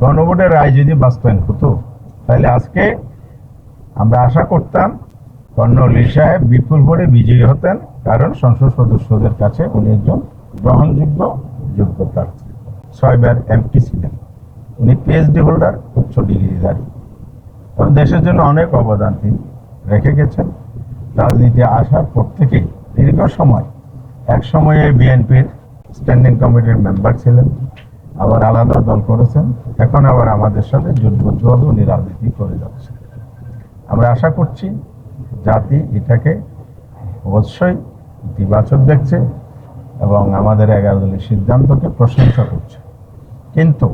গণভোটের রায় যদি বাস্তবায়ন হতো তাহলে আজকে আমরা আশা করতাম কর্নেল সাহেব বিপুল ভোটে বিজয়ী হতেন, কারণ সংসদ সদস্যদের কাছে উনি একজন গ্রহণযোগ্য যোগ্য প্রার্থী। 6 বার এমপি ছিলেন, উনি পিএইচডি হোল্ডার, উচ্চ ডিগ্রিধারী এবং দেশের জন্য অনেক অবদান তিনি রেখে গেছেন। রাজনীতি আসার পর থেকে দীর্ঘ সময় এক সময়ে বিএনপির স্ট্যান্ডিং কমিটির মেম্বার ছিলেন, আবার আলাদা দল করেছেন, এখন আবার আমাদের সাথে জোটবদ্ধভাবে উনি রাজনীতি করে যাচ্ছেন। আমরা আশা করছি জাতি এটাকে অবশ্যই ইতিবাচক দেখছে এবং আমাদের 11 দলের সিদ্ধান্তকে প্রশংসা করছে। কিন্তু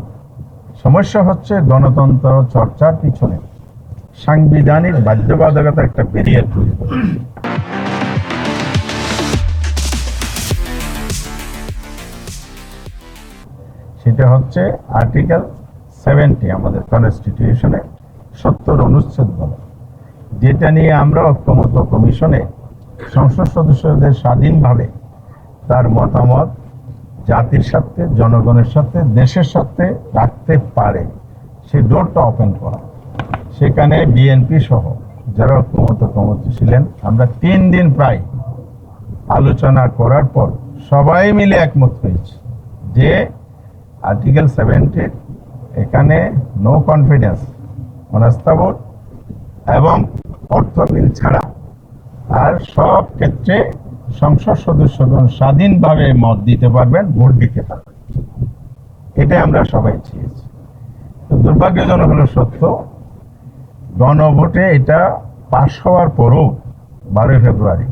সমস্যা হচ্ছে গণতন্ত্র চর্চার পিছনে সাংবিধানিক বাধ্যবাধকতা একটা ব্যারিয়ার তৈরি করছে। সেটা হচ্ছে আর্টিকেল 70 আমাদের কনস্টিটিউশনে 70 অনুচ্ছেদ বলে, যেটা নিয়ে আমরা ঐক্যমত্য কমিশনে সংসদ সদস্যদের স্বাধীনভাবে তার মতামত জাতির সাথে, জনগণের সাথে, দেশের সাথে রাখতে পারে, সেই ডোরটা ওপেন করা। সেখানে বিএনপি সহ যারা ঐক্যমত্য কমিটি ছিলেন, আমরা 3 দিন প্রায় আলোচনা করার পর সবাই মিলে একমত হয়েছি যে আর্টিকেল 70 এখানে নো কনফিডেন্স, অনাস্থা ভোট এবং অর্থ বিল ছাড়া আর সব ক্ষেত্রে সংসদ সদস্যগণ স্বাধীনভাবে মত দিতে পারবেন, ভোট দিতে পারবেন। এটাই আমরা সবাই চেয়েছি। তো দুর্ভাগ্যজনক হলো সত্য, গণভোটে এটা পাশ হওয়ার পরও 12 ফেব্রুয়ারি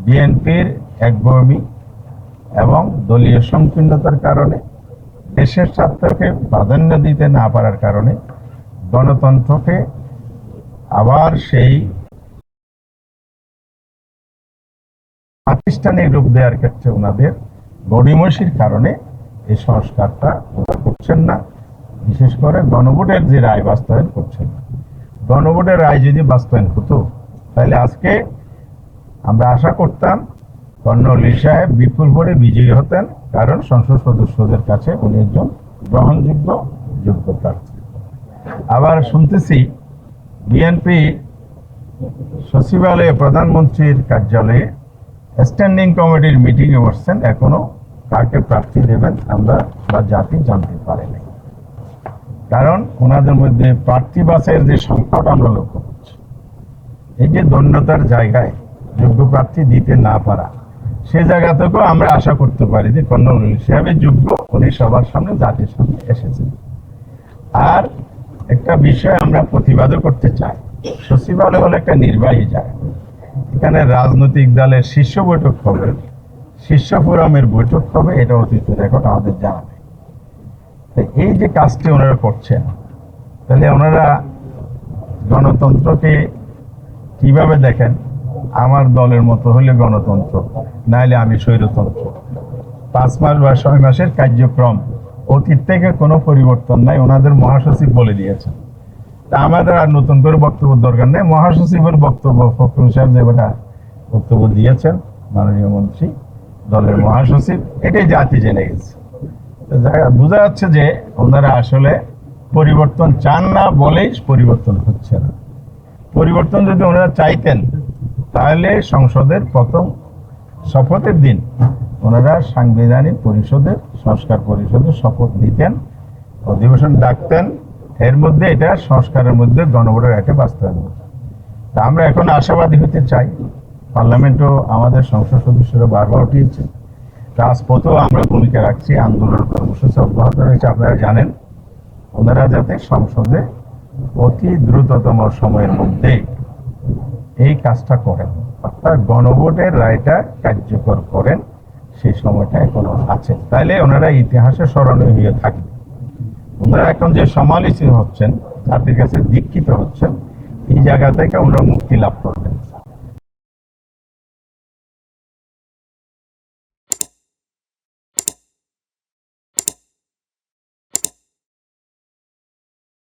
বিএনপির একগুঁয়েমি এবং দলীয় সংকীর্ণতার কারণে, দেশের স্বার্থকে প্রাধান্য দিতে না পারার কারণে গণতন্ত্রকে আবার সেই প্রাতিষ্ঠানিক রূপ দেওয়ার ক্ষেত্রে ওনাদের গড়িমসির কারণে এই সংস্কারটা করছেন না। বিশেষ করে গণভোটের যে রায় বাস্তবায়ন করছেন না। গণভোটের রায় যদি বাস্তবায়ন হতো তাহলে আজকে আমরা আশা করতাম কর্নেল সাহেব বিপুল ভোটে বিজয়ী হতেন, কারণ সংসদ সদস্যদের কাছে উনি একজন গ্রহণযোগ্য যোগ্য প্রার্থী। আবার শুনতেছি বিএনপি সচিবালয়ে প্রধানমন্ত্রীর কার্যালয়ে স্ট্যান্ডিং কমিটির মিটিংয়ে বসছেন, এখনো কাকে প্রার্থী দেবেন আমরা বা জাতি জানতে পারেনি, কারণ ওনাদের মধ্যে প্রার্থী বাছাইয়ের যে সংকট আমরা লক্ষ্য করছি। এই যে দন্যতার জায়গায় যোগ্য প্রার্থী দিতে না পারা, সে জায়গা থেকেও আমরা আশা করতে পারি যে কর্নেল সাহেবের যোগ্য, উনি সবার সামনে জাতির সামনে এসেছেন। আর একটা বিষয় আমরা প্রতিবাদও করতে চাই, সচিবালয় হলো একটা নির্বাহী জায়গা, এখানে রাজনৈতিক দলের শীর্ষ বৈঠক হবে, শীর্ষ ফোরামের বৈঠক হবে, এটা অতীত রেকর্ড আমাদের জানা নেই। এই যে কাজটি ওনারা করছেন, তাহলে ওনারা গণতন্ত্রকে কিভাবে দেখেন? আমার দলের মতো হলে গণতন্ত্র, নাইলে আমি স্বৈরতন্ত্র। 5 মাস বা 6 মাসের কার্যক্রম, অতীত থেকে কোনো পরিবর্তন নাই, ওনাদের মহাসচিব বলে দিয়েছেন। তা আমাদের আর নতুন করে বক্তব্য দরকার নেই। মহাসচিবের বক্তব্য, ফখরুল সাহেব যেটা বক্তব্য দিয়েছেন, মাননীয় মন্ত্রী, দলের মহাসচিব, এটাই জাতি জেনে গেছে। বোঝা যাচ্ছে যে ওনারা আসলে পরিবর্তন চান না বলেই পরিবর্তন হচ্ছে না। পরিবর্তন যদি ওনারা চাইতেন তাহলে সংসদের প্রথম শপথের দিন ওনারা সাংবিধানিক পরিষদের, সংস্কার পরিষদের শপথ নিতেন, অধিবেশন ডাকতেন, এর মধ্যে এটা সংস্কারের মধ্যে গণভোটের একটা বাস্তবায়ন হতো। তা আমরা এখন আশাবাদী হতে চাই। পার্লামেন্টও আমাদের সংসদ সদস্যরা বারবার উঠিয়েছে, রাজপথেও আমরা ভূমিকা রাখছি, আন্দোলন কর্মসূচি অব্যাহত রয়েছে। আপনারা জানেন ওনারা যাতে সংসদে অতি দ্রুততম সময়ের মধ্যে এই কাজটা করেন, অর্থাৎ গণভোটের রায়টা কার্যকর করেন, সেই সময়টা এখনো আছে। তাইলে ওনারা ইতিহাসে স্মরণীয় হয়ে থাকবে। ওনারা এখন যে সমালোচিত হচ্ছেন, জাতির কাছে দীক্ষিত হচ্ছেন, এই জায়গা থেকে ওনারা মুক্তি লাভ করবেন।